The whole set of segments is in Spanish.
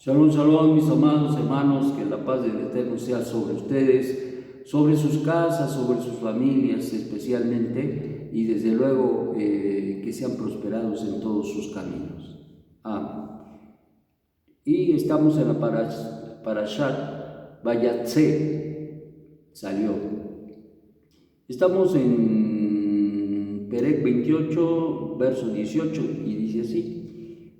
Shalom, shalom, mis amados hermanos, que la paz del Eterno sea sobre ustedes, sobre sus casas, sobre sus familias especialmente, y desde luego que sean prosperados en todos sus caminos. Amén. Y estamos en la Parashat Vayatze, salió. Estamos en Perec 28, verso 18, y dice así: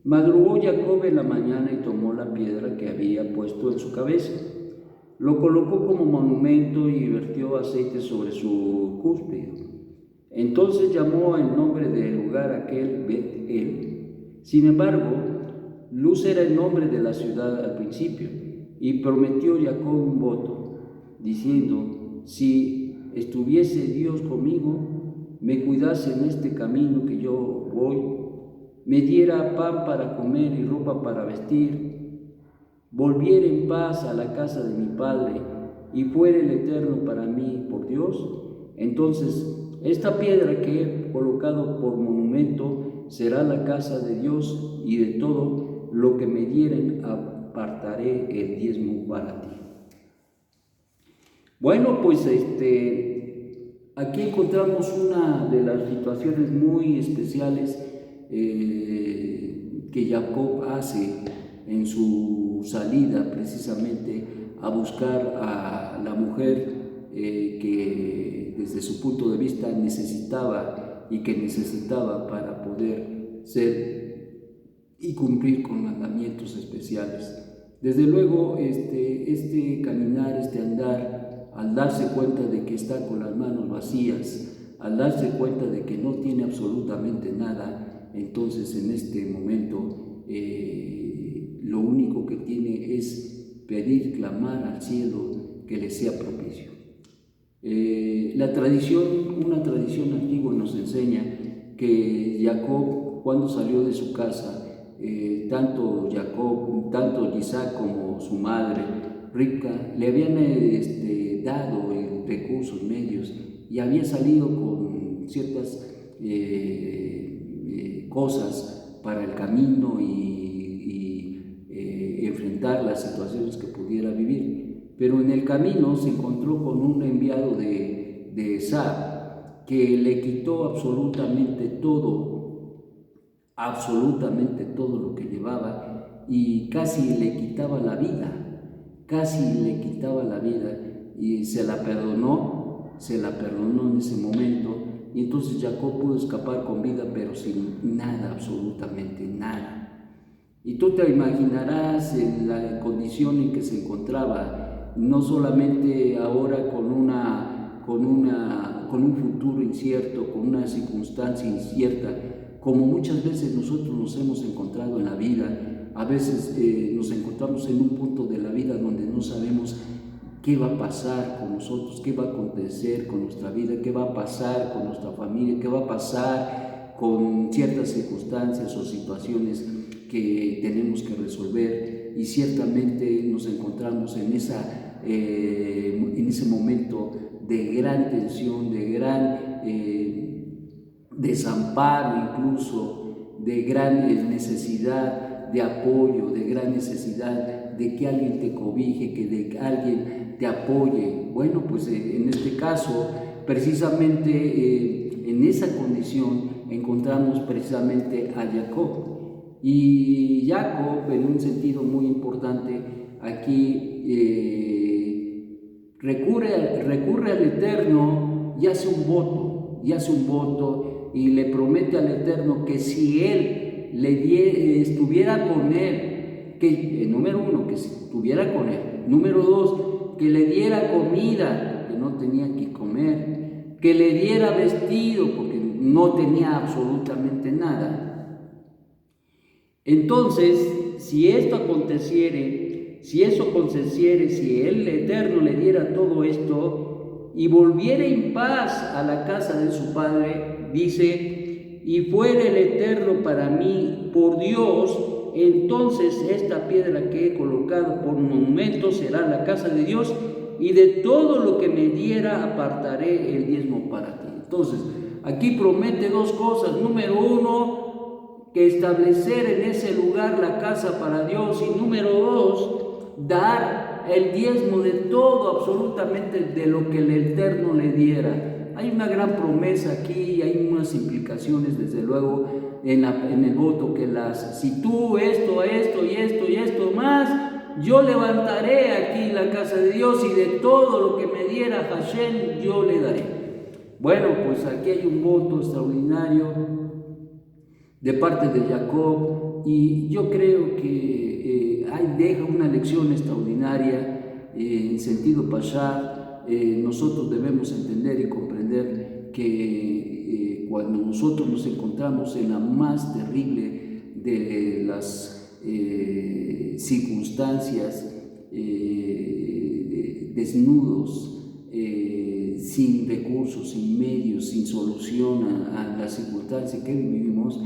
Madrugó Jacob en la mañana y tomó la piedra que había puesto en su cabeza. Lo colocó como monumento y vertió aceite sobre su cúspide. Entonces llamó el nombre del lugar aquel Bet-El. Sin embargo, Luz era el nombre de la ciudad al principio, y prometió Jacob un voto, diciendo: si estuviese Dios conmigo, me cuidase en este camino que yo voy, me diera pan para comer y ropa para vestir, volviera en paz a la casa de mi padre y fuera el Eterno para mí por Dios, entonces esta piedra que he colocado por monumento será la casa de Dios, y de todo lo que me dieren apartaré el diezmo para ti. Bueno, pues aquí encontramos una de las situaciones muy especiales que Jacob hace en su salida precisamente a buscar a la mujer que desde su punto de vista necesitaba para poder ser y cumplir con mandamientos especiales. Desde luego este caminar, este andar, al darse cuenta de que está con las manos vacías, al darse cuenta de que no tiene absolutamente nada, entonces en este momento lo único que tiene es pedir, clamar al cielo que le sea propicio. Una tradición antigua nos enseña que Jacob, cuando salió de su casa, tanto Isaac como su madre Ribca le habían dado recursos, medios, y había salido con ciertas cosas para el camino y enfrentar las situaciones que pudiera vivir. Pero en el camino se encontró con un enviado de Esau que le quitó absolutamente todo lo que llevaba, y casi le quitaba la vida, y se la perdonó en ese momento. Y entonces Jacob pudo escapar con vida, pero sin nada, absolutamente nada. Y tú te imaginarás en la condición en que se encontraba, no solamente ahora con un futuro incierto, con una circunstancia incierta, como muchas veces nosotros nos hemos encontrado en la vida. A veces nos encontramos en un punto de la vida donde no sabemos qué va a pasar con nosotros, qué va a acontecer con nuestra vida, qué va a pasar con nuestra familia, qué va a pasar con ciertas circunstancias o situaciones que tenemos que resolver, y ciertamente nos encontramos en ese momento de gran tensión, de gran desamparo, incluso de gran necesidad de apoyo, de gran necesidad de que alguien te cobije, que alguien te apoye. Bueno, pues en este caso, precisamente en esa condición encontramos precisamente a Jacob. Y Jacob, en un sentido muy importante, aquí recurre al Eterno y hace un voto, y le promete al Eterno que si él estuviera con él, número uno, que estuviera con él, número dos, que le diera comida, que no tenía que comer, que le diera vestido, porque no tenía absolutamente nada. Entonces, si esto aconteciere, si el Eterno le diera todo esto y volviera en paz a la casa de su padre, dice: y fuera el Eterno para mí por Dios, entonces esta piedra que he colocado por monumento será la casa de Dios, y de todo lo que me diera apartaré el diezmo para ti. Entonces, aquí promete dos cosas. Número uno, que establecer en ese lugar la casa para Dios. Y número 2, dar el diezmo de todo, absolutamente de lo que el Eterno le diera. Hay una gran promesa aquí, hay unas implicaciones desde luego en el voto, que si tú esto y esto más, yo levantaré aquí la casa de Dios y de todo lo que me diera Hashem yo le daré. Bueno, pues aquí hay un voto extraordinario de parte de Jacob, y yo creo que ahí deja una lección extraordinaria en sentido pashá. Nosotros debemos entender y comprender que cuando nosotros nos encontramos en la más terrible de las circunstancias, desnudos, sin recursos, sin medios, sin solución a la circunstancia que vivimos,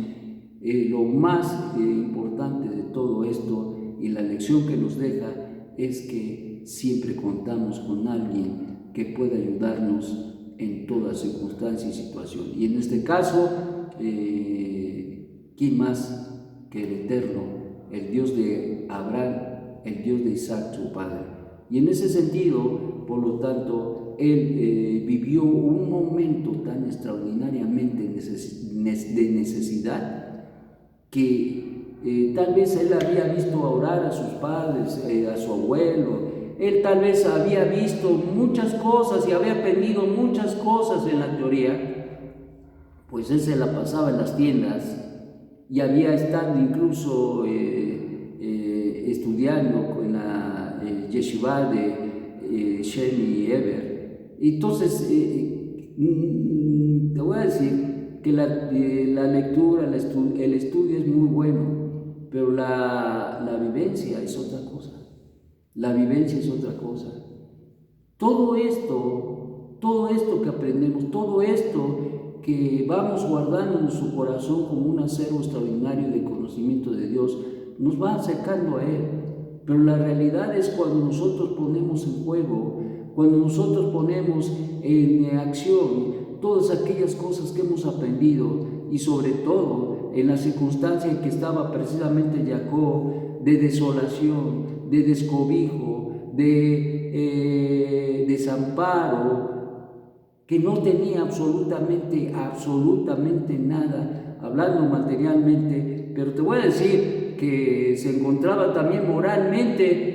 lo más importante de todo esto y la lección que nos deja es que siempre contamos con alguien que pueda ayudarnos en toda circunstancia y situación. Y en este caso, ¿quién más que el Eterno, el Dios de Abraham, el Dios de Isaac, su padre? Y en ese sentido, por lo tanto, él vivió un momento tan extraordinariamente de necesidad que tal vez él había visto orar a sus padres, a su abuelo. Él tal vez había visto muchas cosas y había aprendido muchas cosas en la teoría, pues él se la pasaba en las tiendas y había estado incluso estudiando con la yeshiva de Sheni Eber. Entonces, te voy a decir que la lectura, el estudio es muy bueno, pero la vivencia es otra cosa. La vivencia es otra cosa. Todo esto que aprendemos, todo esto que vamos guardando en su corazón como un acervo extraordinario de conocimiento de Dios, nos va acercando a Él. Pero la realidad es cuando nosotros ponemos en juego, cuando nosotros ponemos en acción todas aquellas cosas que hemos aprendido, y sobre todo en la circunstancia en que estaba precisamente Jacob, de desolación, de descobijo, de desamparo, que no tenía absolutamente nada, hablando materialmente, pero te voy a decir que se encontraba también moralmente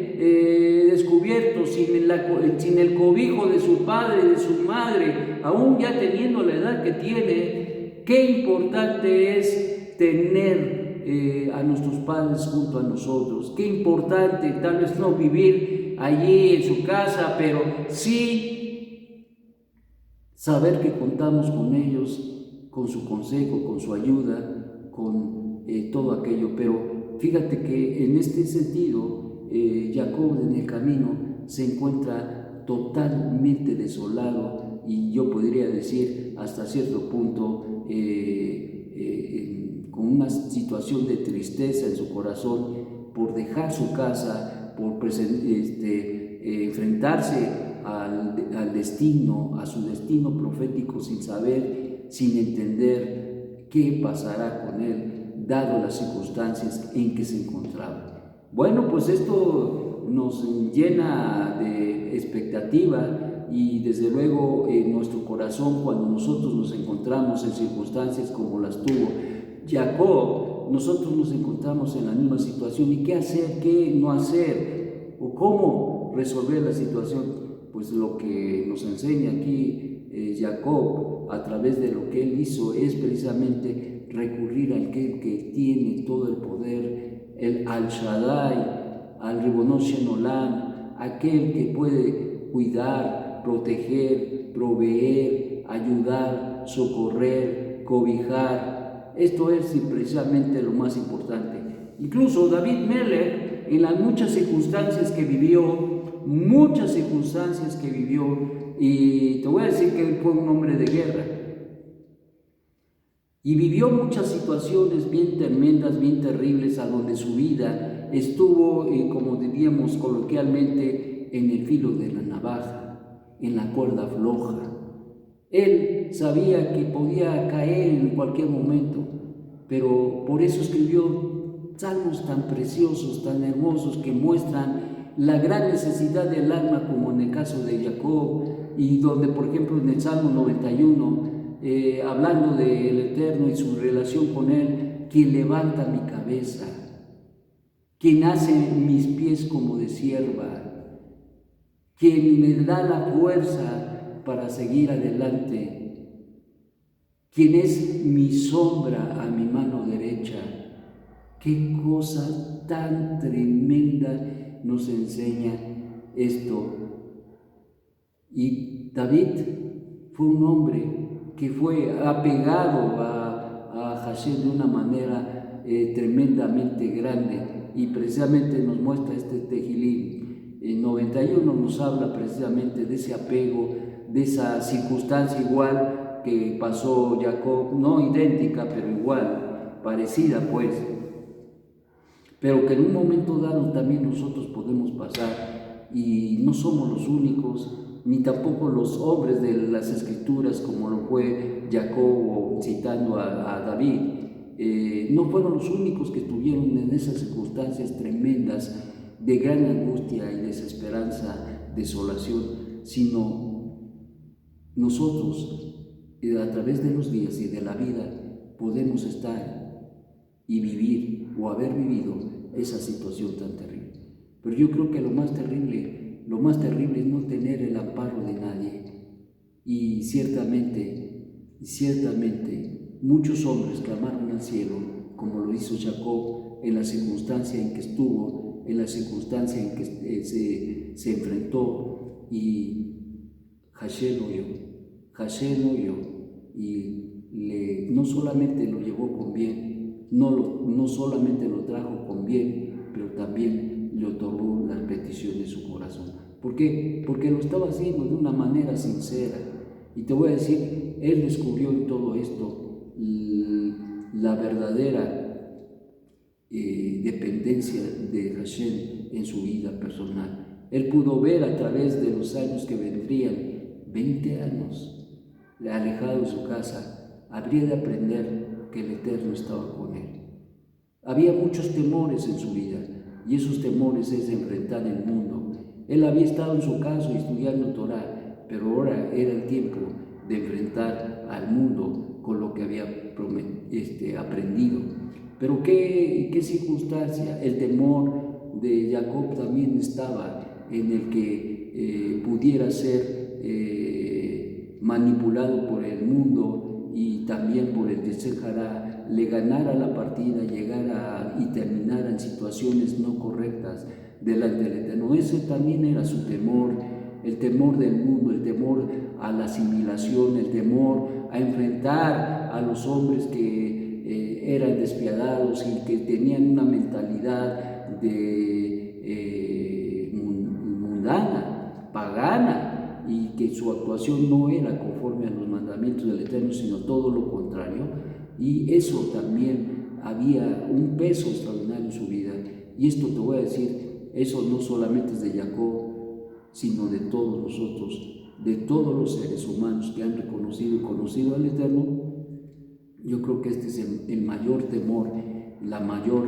descubierto, sin el cobijo de su padre, de su madre, aún ya teniendo la edad que tiene. Qué importante es tener a nuestros padres junto a nosotros. Qué importante, tal vez no vivir allí en su casa, pero sí saber que contamos con ellos, con su consejo, con su ayuda, con todo aquello. Pero fíjate que en este sentido, Jacob en el camino se encuentra totalmente desolado, y yo podría decir hasta cierto punto con una situación de tristeza en su corazón por dejar su casa, por enfrentarse al destino, a su destino profético, sin saber, sin entender qué pasará con él, dado las circunstancias en que se encontraba. Bueno, pues esto nos llena de expectativa, y desde luego en nuestro corazón, cuando nosotros nos encontramos en circunstancias como las tuvo Jacob, nosotros nos encontramos en la misma situación. ¿Y qué hacer, qué no hacer, o cómo resolver la situación? Pues lo que nos enseña aquí Jacob, a través de lo que él hizo, es precisamente recurrir al que tiene todo el poder, el Al Shaddai, al Ribono Shel Olam, aquel que puede cuidar, proteger, proveer, ayudar, socorrer, cobijar. Esto es precisamente lo más importante. Incluso David Melech, en las muchas circunstancias que vivió, y te voy a decir que él fue un hombre de guerra, y vivió muchas situaciones bien tremendas, bien terribles, a donde su vida estuvo, como diríamos coloquialmente, en el filo de la navaja, en la cuerda floja. Él sabía que podía caer en cualquier momento, pero por eso escribió salmos tan preciosos, tan hermosos, que muestran la gran necesidad del alma, como en el caso de Jacob, y donde, por ejemplo, en el Salmo 91, hablando del Eterno y su relación con Él, quien levanta mi cabeza, quien hace mis pies como de sierva, quien me da la fuerza para seguir adelante, quien es mi sombra a mi mano derecha. Qué cosa tan tremenda nos enseña esto. Y David fue un hombre que fue apegado a Hashem de una manera tremendamente grande, y precisamente nos muestra este Tejilín. En 91 nos habla precisamente de ese apego, de esa circunstancia igual que pasó Jacob, no idéntica, pero igual, parecida pues, pero que en un momento dado también nosotros podemos pasar, y no somos los únicos, ni tampoco los hombres de las Escrituras, como lo fue Jacob, citando a David. No fueron los únicos que estuvieron en esas circunstancias tremendas de gran angustia y desesperanza, desolación, sino nosotros, a través de los días y de la vida, podemos estar y vivir o haber vivido esa situación tan terrible. Pero yo creo que lo más terrible es no tener el amparo de nadie. Y ciertamente, muchos hombres clamaron al cielo, como lo hizo Jacob en la circunstancia en que estuvo, en la circunstancia en que se enfrentó, y Hashem oyó, y no solamente lo llevó con bien, no solamente lo trajo con bien, pero también le otorgó la petición de su corazón. ¿Por qué? Porque lo estaba haciendo de una manera sincera. Y te voy a decir, él descubrió en todo esto la verdadera dependencia de Hashem en su vida personal. Él pudo ver a través de los años que vendrían, 20 años alejado de su casa, habría de aprender que el Eterno estaba con él. Había muchos temores en su vida, y esos temores es de enfrentar el mundo. Él había estado en su casa estudiando Torah, pero ahora era el tiempo de enfrentar al mundo con lo que había aprendido. Pero ¿qué circunstancia? El temor de Jacob también estaba en el que pudiera ser manipulado por el mundo y también por el Yetzer Hará, le ganara la partida, llegara y terminara en situaciones no correctas delante del Eterno. Ese también era su temor, el temor del mundo, el temor a la asimilación, el temor a enfrentar a los hombres que eran despiadados y que tenían una mentalidad mundana, pagana, y que su actuación no era conforme a los mandamientos del Eterno, sino todo lo contrario. Y eso también había un peso extraordinario en su vida. Y esto te voy a decir, eso no solamente es de Jacob, sino de todos nosotros, de todos los seres humanos que han reconocido y conocido al Eterno. Yo creo que este es el mayor temor, la mayor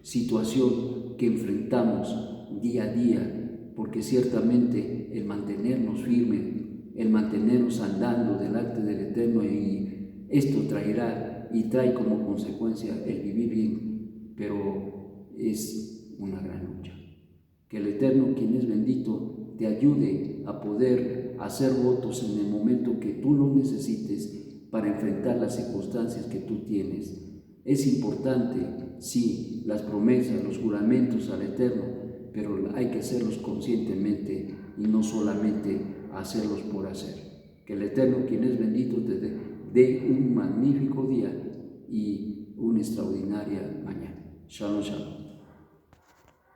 situación que enfrentamos día a día, porque ciertamente el mantenernos firmes, el mantenernos andando delante del Eterno, y esto traerá y trae como consecuencia el vivir bien, pero es una gran lucha. Que el Eterno, quien es bendito, te ayude a poder hacer votos en el momento que tú lo necesites para enfrentar las circunstancias que tú tienes. Es importante, sí, las promesas, los juramentos al Eterno, pero hay que hacerlos conscientemente y no solamente hacerlos por hacer. Que el Eterno, quien es bendito, te dé un magnífico día y una extraordinaria mañana. Shalom, shalom.